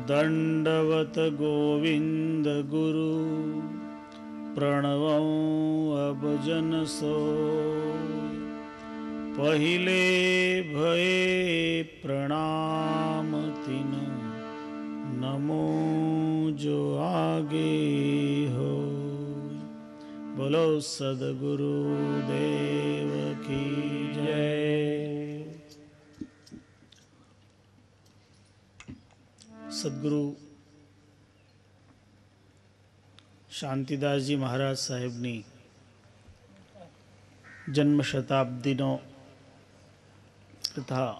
दंडवत गोविंद गुरु प्रणवं अभजन सो पहिले भये प्रणाम तिन नमो जो आगे हो। बोलो सद्गुरु देव की जय। सद्गुरु શાંતિદાસજી મહારાજ સાહેબની જન્મ શતાબ્દીનો તથા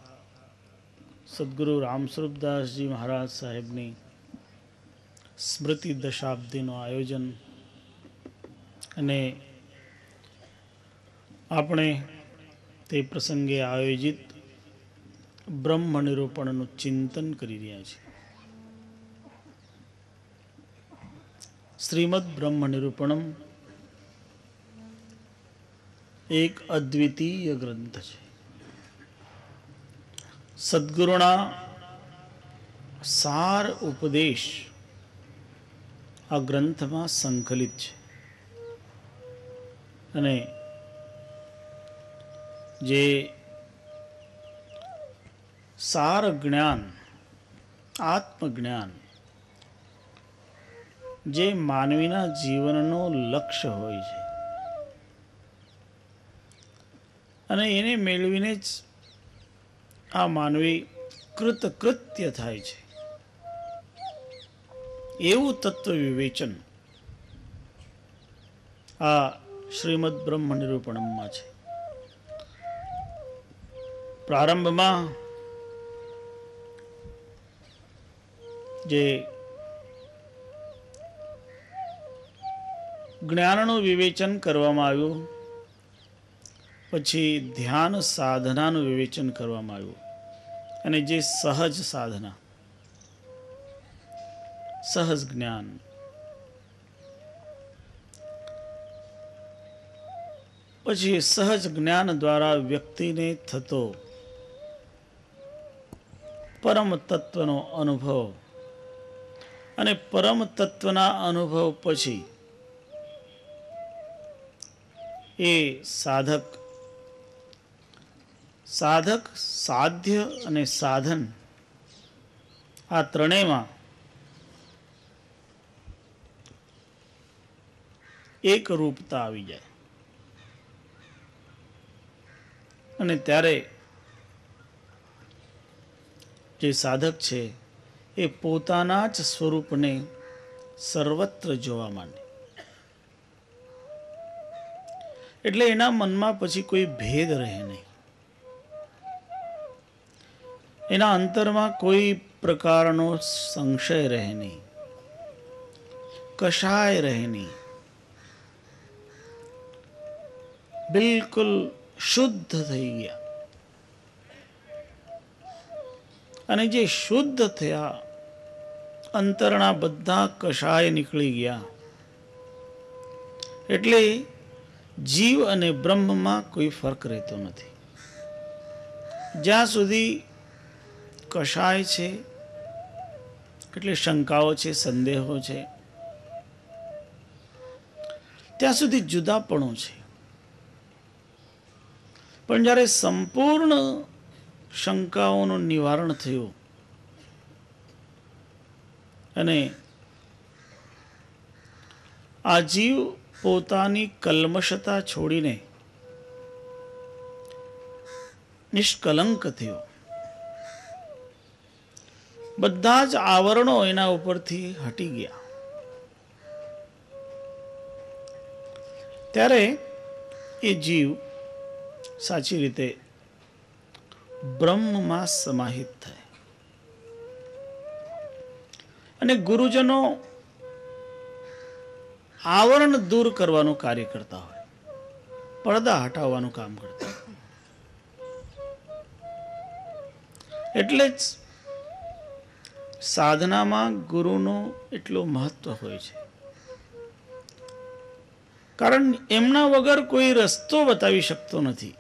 સદ્ગુરુ રામસ્વરૂપદાસજી મહારાજ સાહેબની સ્મૃતિ દશાબ્દીનું આયોજન અને આપણે તે પ્રસંગે આયોજિત બ્રહ્મ નિરૂપણનું ચિંતન કરી રહ્યા છીએ. શ્રીમદ બ્રહ્મ નિરૂપણમ એક અદ્વિતીય ગ્રંથ છે. સદ્ગુરુના સાર ઉપદેશ આ ગ્રંથમાં સંકલિત છે અને જે સાર જ્ઞાન, આત્મજ્ઞાન જે માનવીના જીવનનો લક્ષ્ય હોય છે અને એને મેળવીને જ આ માનવી કૃતકૃત્ય થાય છે એવું તત્વ વિવેચન આ શ્રીમદ બ્રહ્મ નિરૂપણમાં છે. પ્રારંભમાં જે જ્ઞાનનું વિવેચન કરવામાં આવ્યું, પછી ધ્યાન સાધનાનું વિવેચન કરવામાં આવ્યું અને જે સહજ સાધના, સહજ જ્ઞાન, પછી સહજ જ્ઞાન દ્વારા વ્યક્તિને થતો પરમ તત્વનો અનુભવ અને પરમ તત્વના અનુભવ પછી એ સાધક સાધ્ય અને સાધન આ ત્રણેયમાં એક રૂપતા આવી જાય અને ત્યારે જે સાધક છે એ પોતાના જ સ્વરૂપને સર્વત્ર જોવા માંડે. એટલે એના મનમાં પછી કોઈ ભેદ રહે નહીં, એના અંતરમાં કોઈ પ્રકારનો સંશય રહે નહીં, કશાય રહે નહીં. બિલકુલ શુદ્ધ થઈ ગયા અને જે શુદ્ધ થયા, અંતરના બધા કશાય નીકળી ગયા એટલે જીવ અને બ્રહ્મમાં કોઈ ફરક રહેતો નથી. જ્યાં સુધી કશાય છે એટલે શંકાઓ છે, સંદેહો છે, ત્યાં સુધી જુદાપણું છે. પણ જ્યારે સંપૂર્ણ શંકાઓનું નિવારણ થયું અને આ જીવ પોતાની કલ્મશતા છોડીને નિષ્કલંક થયો, બધા જ આવરણો એના ઉપરથી હટી ગયા, ત્યારે એ જીવ સાચી રીતે બ્રહ્મમાં સમાહિત થાય અને ગુરુજનો આવરણ દૂર કરવાનું કાર્ય કરતા હોય, પડદા હટાવવાનું કામ કરતા હોય. એટલે જ સાધનામાં ગુરુનું એટલું મહત્વ હોય છે, કારણ એમના વગર કોઈ રસ્તો બતાવી શકતો નથી.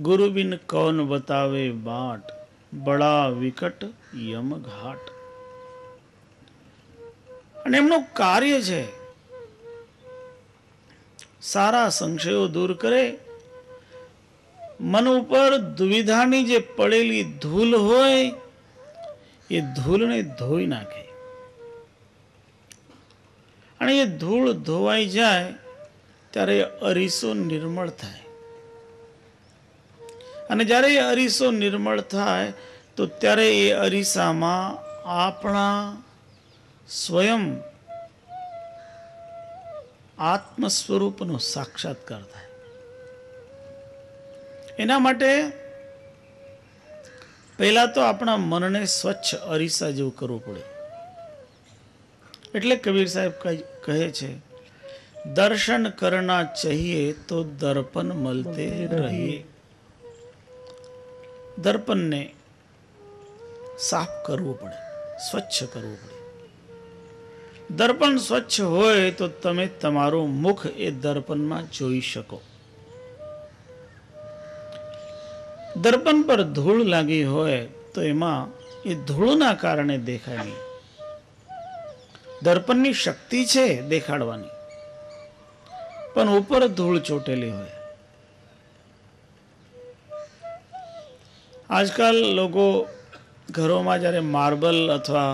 गुरु बिन कौन बतावे बाट, बड़ा विकट यम घाट। અને એમનું કાર્ય છે સારા સંશયો દૂર કરે, મન ઉપર દુવિધાની જે પડેલી ધૂલ હોય એ ધૂળને ધોઈ નાખે. અને એ ધૂળ ધોવાઈ જાય ત્યારે અરીસો નિર્મળ થાય. અને જ્યારે એ અરીસો નિર્મળ થાય તો ત્યારે એ અરીસામાં આપણા સ્વયં આત્મ સ્વરૂપનો સાક્ષાત્કાર થાય. એના માટે પહેલા તો આપણા મનને સ્વચ્છ અરીસા જેવું કરવું પડે. એટલે કબીર સાહેબ કહે છે, દર્શન કરના ચાહીએ તો દર્પણ મલતે રહીએ. દર્પણને સાફ કરવું પડે, સ્વચ્છ કરવું પડે. દર્પણ સ્વચ્છ હોય તો તમે તમારું મુખ એ દર્પણમાં જોઈ શકો. દર્પણ પર ધૂળ લાગી હોય તો એમાં એ ધૂળના કારણે દેખાય નહીં. દર્પણની શક્તિ છે દેખાડવાની, પણ ઉપર ધૂળ ચોટેલી હોય. આજકાલ લોકો ઘરોમાં જ્યારે માર્બલ અથવા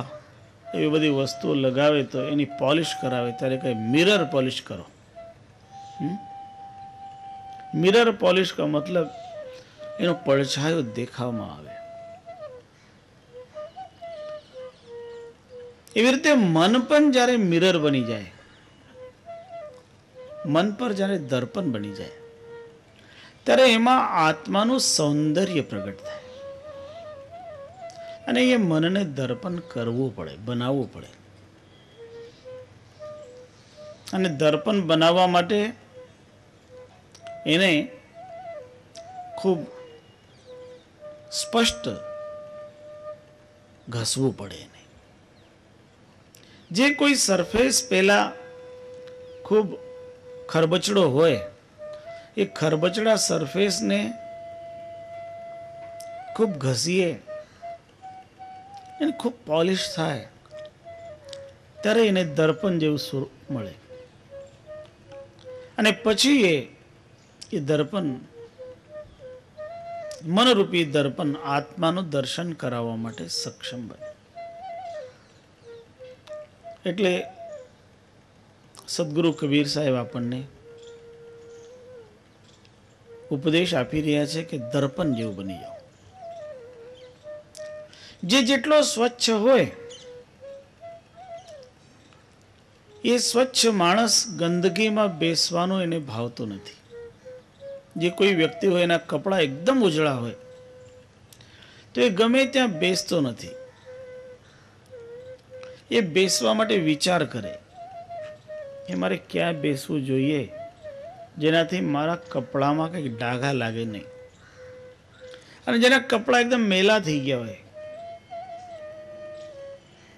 એવી બધી વસ્તુઓ લગાવે તો એની પોલિશ કરાવે ત્યારે કહે મિરર પોલિશ કરો. મિરર પોલિશ કા મતલબ એનો પડછાયો દેખાવમાં આવે. એવી રીતે મન પણ જ્યારે મિરર બની જાય, મન પર જ્યારે દર્પણ બની જાય ત્યારે એમાં આત્માનું સૌંદર્ય પ્રગટ થાય. અને એ મનને દર્પણ કરવું પડે, બનાવવું પડે. અને દર્પણ બનાવવા માટે એને ખૂબ સ્પષ્ટ ઘસવું પડે. એને જે કોઈ સરફેસ પહેલા ખૂબ ખરબચડો હોય, એ ખરબચડા સરફેસને ખૂબ ઘસીએ, એને ખૂબ પોલિશ થાય ત્યારે એને દર્પણ જેવું સ્વરૂપ મળે. અને પછી એ દર્પણ, મનરૂપી દર્પણ આત્માનું દર્શન કરાવવા માટે સક્ષમ બને. એટલે સદગુરુ કબીર સાહેબ આપણને ઉપદેશ આપી રહ્યા છે કે દર્પણ જેવું બની જાઓ. જે જેટલો સ્વચ્છ હોય એ સ્વચ્છ માણસ ગંદકીમાં બેસવાનું એને ભાવતું નથી. જે કોઈ વ્યક્તિ હોય એના કપડાં એકદમ ઉજળા હોય તો એ ગમે ત્યાં બેસતો નથી. એ બેસવા માટે વિચાર કરે કે મારે ક્યાં બેસવું જોઈએ જેનાથી મારા કપડામાં કંઈક ડાઘા લાગે નહીં. અને જેના કપડાં એકદમ મેલા થઈ ગયા હોય,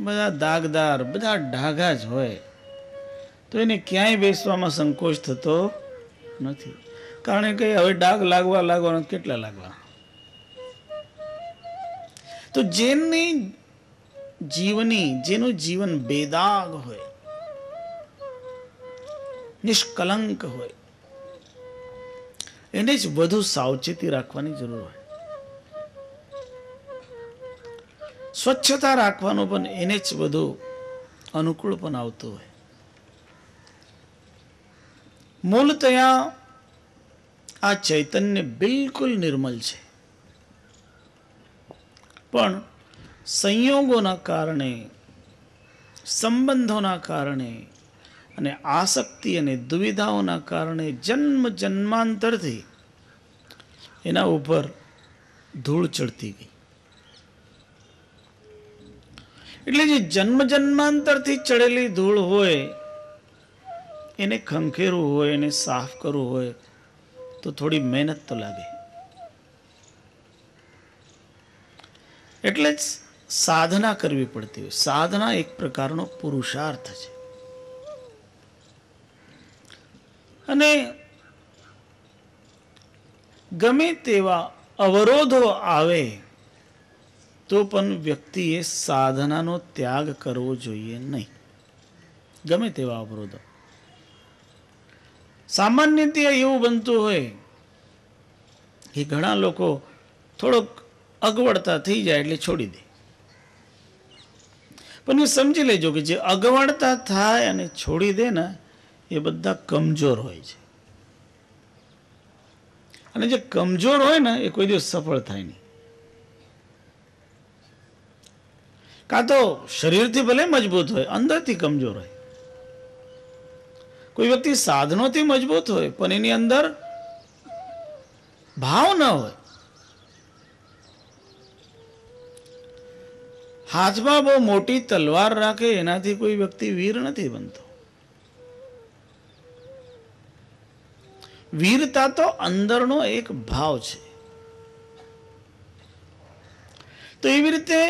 બધા દાગદાર, બધા ડાઘા જ હોય, તો એને ક્યાંય બેસવામાં સંકોચ થતો નથી. કારણ કે હવે ડાઘ લાગવાના કેટલા લાગવા. તો જેનું જીવન બેદાગ હોય, નિષ્કલંક હોય, એને જ વધુ સાવચેતી રાખવાની જરૂર હોય. સ્વચ્છતા રાખવાનું પણ એને જ બધું અનુકૂળ પણ આવતું હોય. મૂળતયા આ ચૈતન્ય બિલકુલ નિર્મલ છે, પણ સંયોગોના કારણે, સંબંધોના કારણે અને આસક્તિ અને દુવિધાઓના કારણે જન્મ જન્માંતરથી એના ઉપર ધૂળ ચડતી ગઈ. એટલે જે જન્મ જન્માંતરથી ચડેલી ધૂળ હોય એને ખંખેરવું હોય, એને સાફ કરવું હોય તો થોડી મહેનત તો લાગે. એટલે જ સાધના કરવી પડતી હોય. સાધના એક પ્રકારનો પુરુષાર્થ છે. અને ગમે તેવા અવરોધો આવે તો પણ વ્યક્તિએ સાધનાનો ત્યાગ કરવો જોઈએ નહીં. ગમે તેવા અવરોધો. સામાન્યતઃ એવું બનતું હોય કે ઘણા લોકો થોડોક અગવડતા થઈ જાય એટલે છોડી દે. પણ એ સમજી લેજો કે જે અગવડતા થાય અને છોડી દે ને એ બધા કમજોર હોય છે. અને જે કમજોર હોય ને એ કોઈ દિવસ સફળ થાય નહીં. કાં તો શરીરથી ભલે મજબૂત હોય, અંદરથી કમજોર હોય. કોઈ વ્યક્તિ સાધનોથી મજબૂત હોય પણ એની અંદર ભાવ ન હોય. હાથમાં બહુ મોટી તલવાર રાખે એનાથી કોઈ વ્યક્તિ વીર નથી બનતો. વીરતા તો અંદરનો એક ભાવ છે. તો એવી રીતે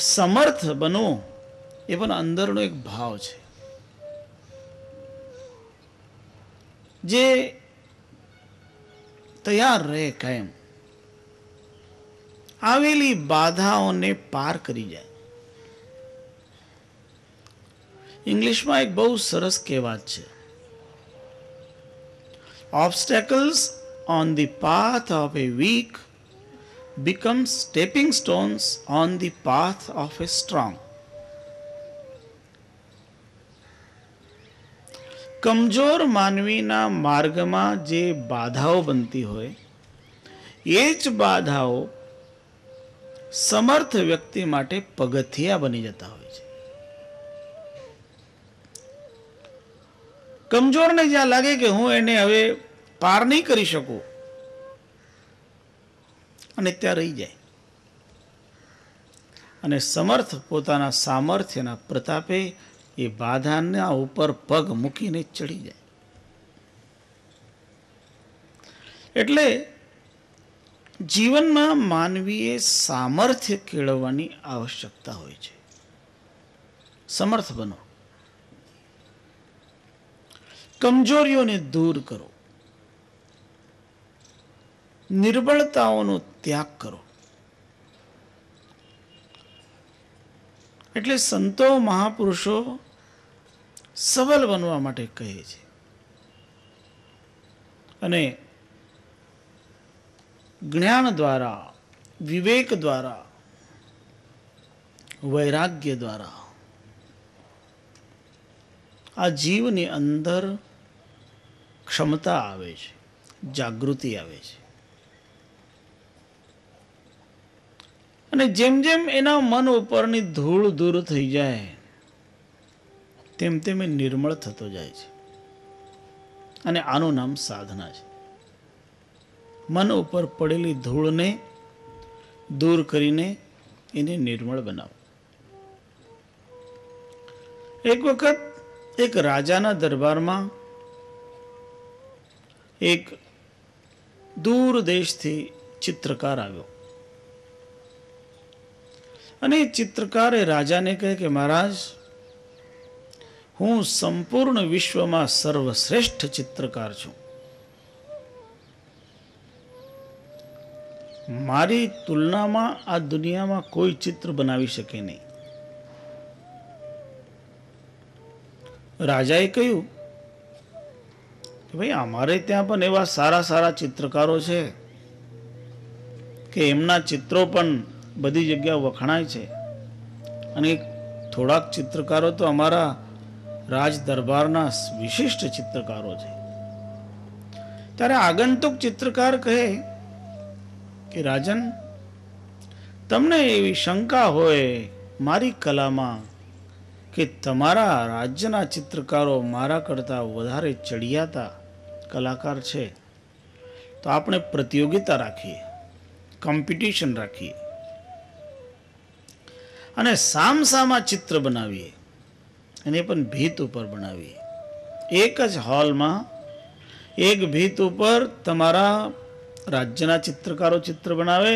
સમર્થ બનવું એ પણ અંદરનો એક ભાવ છે, જે તૈયાર રહે કાયમ આવેલી બાધાઓને પાર કરી જાય. ઇંગ્લિશમાં એક બહુ સરસ કહેવત છે, obstacles on the path of a weak become stepping stones on the path of a strong. કમજોર માનવીના માર્ગમાં જે બાધાઓ બનતી હોય એ જ બાધાઓ સમર્થ વ્યક્તિ માટે પગથિયા બની જતા હોય છે. કમજોરને જ્યાં લાગે કે હું એને હવે પાર નહીં કરી શકું અને ત્યાં રહી જાય, અને સમર્થ પોતાના સામર્થ્યના પ્રતાપે એ બાધાના ઉપર પગ મૂકીને ચડી જાય. એટલે જીવનમાં માનવીએ સામર્થ્ય કેળવવાની આવશ્યકતા હોય છે. સમર્થ બનો, કમજોરીઓને દૂર કરો, નિર્બળતાઓનો ત્યાગ કરો. એટલે સંતો મહાપુરુષો સબલ બનવા માટે કહે છે. અને જ્ઞાન દ્વારા, વિવેક દ્વારા, વૈરાગ્ય દ્વારા આ જીવની અંદર ક્ષમતા આવે છે, જાગૃતિ આવે છે. અને જેમ જેમ એના મન ઉપરની ધૂળ દૂર થઈ જાય તેમ તેમ એ નિર્મળ થતો જાય છે. અને આનું નામ સાધના છે. મન ઉપર પડેલી ધૂળને દૂર કરીને એને નિર્મળ બનાવો. એક વખત એક રાજાના દરબારમાં એક દૂર દેશથી ચિત્રકાર આવ્યો. અને ચિત્રકારે રાજાને કહે કે મહારાજ, હું સંપૂર્ણ વિશ્વમાં સર્વશ્રેષ્ઠ ચિત્રકાર છું. મારી તુલનામાં આ દુનિયામાં કોઈ ચિત્ર બનાવી શકે નહીં. રાજાએ કહ્યું કે ભાઈ, અમારે ત્યાં પણ એવા સારા સારા ચિત્રકારો છે કે એમના ચિત્રો પણ બધી જગ્યા વખણાય છે, અને થોડાક ચિત્રકારો તો અમારા રાજ દરબારના વિશિષ્ટ ચિત્રકારો છે. ત્યારે આગંતુક ચિત્રકાર કહે કે રાજન, તમને એવી શંકા હોય મારી કલામાં કે તમારા રાજ્યના ચિત્રકારો મારા કરતાં વધારે ચડિયાતા કલાકાર છે, તો આપણે પ્રતિયોગિતા રાખીએ, કોમ્પિટિશન રાખીએ અને સામસામા ચિત્ર બનાવીએ, અને પણ ભીત ઉપર બનાવીએ. એક જ હોલમાં એક ભીત ઉપર તમારા રાજ્યના ચિત્રકારો ચિત્ર બનાવે